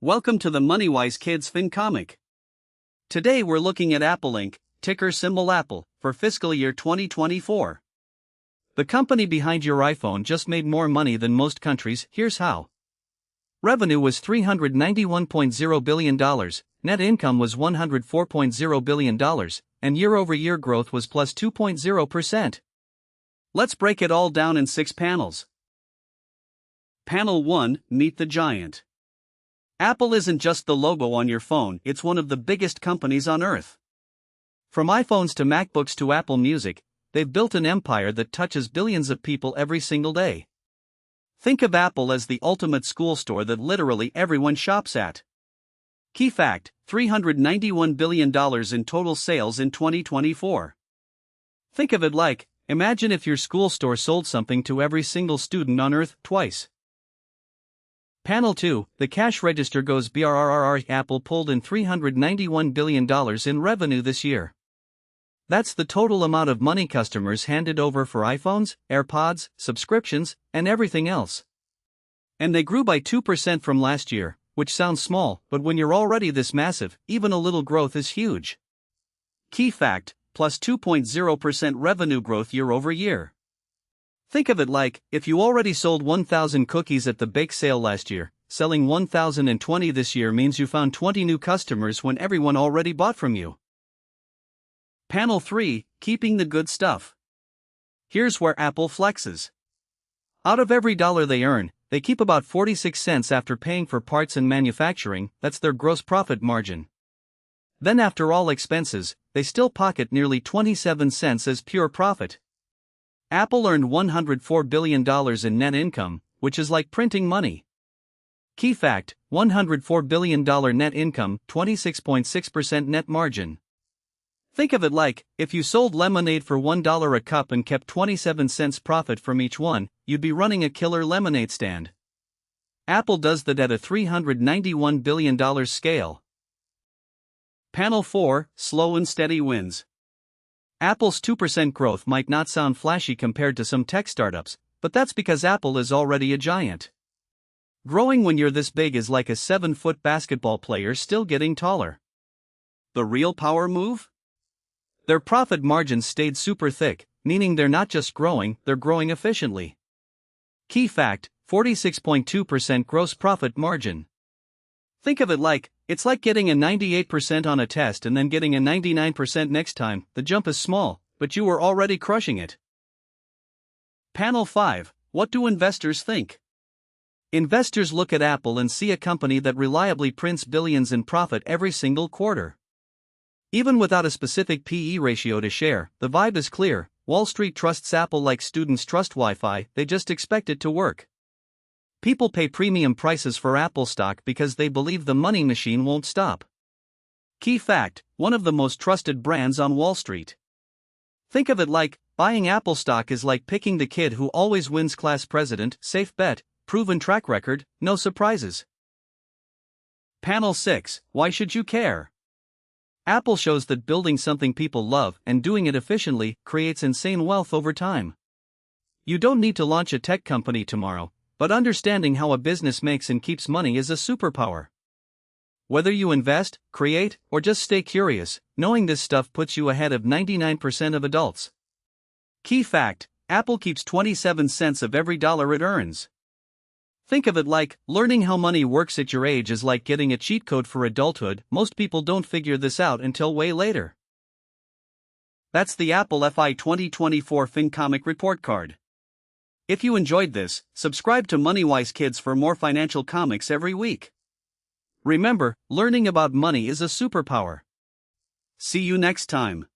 Welcome to the MoneyWise Kids FinComic. Today we're looking at Apple Inc., ticker symbol Apple, for fiscal year 2024. The company behind your iPhone just made more money than most countries. Here's how. Revenue was $391.0 billion, net income was $104.0 billion, and year-over-year growth was plus 2.0%. Let's break it all down in 6 panels. Panel 1, Meet the Giant. Apple isn't just the logo on your phone, it's one of the biggest companies on earth. From iPhones to MacBooks to Apple Music, they've built an empire that touches billions of people every single day. Think of Apple as the ultimate school store that literally everyone shops at. Key fact: $391 billion in total sales in 2024. Think of it like, imagine if your school store sold something to every single student on earth twice. Panel 2, the Cash Register Goes Brrrr. Apple pulled in $391 billion in revenue this year. That's the total amount of money customers handed over for iPhones, AirPods, subscriptions, and everything else. And they grew by 2% from last year, which sounds small, but when you're already this massive, even a little growth is huge. Key fact: plus 2.0% revenue growth year over year. Think of it like, if you already sold 1,000 cookies at the bake sale last year, selling 1,020 this year means you found 20 new customers when everyone already bought from you. Panel 3, Keeping the Good Stuff. Here's where Apple flexes. Out of every dollar they earn, they keep about 46 cents after paying for parts and manufacturing. That's their gross profit margin. Then after all expenses, they still pocket nearly 27 cents as pure profit. Apple earned $104 billion in net income, which is like printing money. Key fact: $104 billion net income, 26.6% net margin. Think of it like, if you sold lemonade for $1 a cup and kept 27 cents profit from each one, you'd be running a killer lemonade stand. Apple does that at a $391 billion scale. Panel 4, Slow and Steady Wins. Apple's 2% growth might not sound flashy compared to some tech startups, but that's because Apple is already a giant. Growing when you're this big is like a 7-foot basketball player still getting taller. The real power move? Their profit margins stayed super thick, meaning they're not just growing, they're growing efficiently. Key fact: 46.2% gross profit margin. Think of it like, it's like getting a 98% on a test and then getting a 99% next time. The jump is small, but you were already crushing it. Panel 5, What do investors think? Investors look at Apple and see a company that reliably prints billions in profit every single quarter. Even without a specific PE ratio to share, the vibe is clear. Wall Street trusts Apple like students trust Wi-Fi, they just expect it to work. People pay premium prices for Apple stock because they believe the money machine won't stop. Key fact: one of the most trusted brands on Wall Street. Think of it like, buying Apple stock is like picking the kid who always wins class president. Safe bet, proven track record, no surprises. Panel 6, Why should you care? Apple shows that building something people love and doing it efficiently creates insane wealth over time. You don't need to launch a tech company tomorrow, but understanding how a business makes and keeps money is a superpower. Whether you invest, create, or just stay curious, knowing this stuff puts you ahead of 99% of adults. Key fact: Apple keeps 27 cents of every dollar it earns. Think of it like, learning how money works at your age is like getting a cheat code for adulthood. Most people don't figure this out until way later. That's the Apple FY2024 FinComic report card. If you enjoyed this, subscribe to MoneyWise Kids for more financial comics every week. Remember, learning about money is a superpower. See you next time.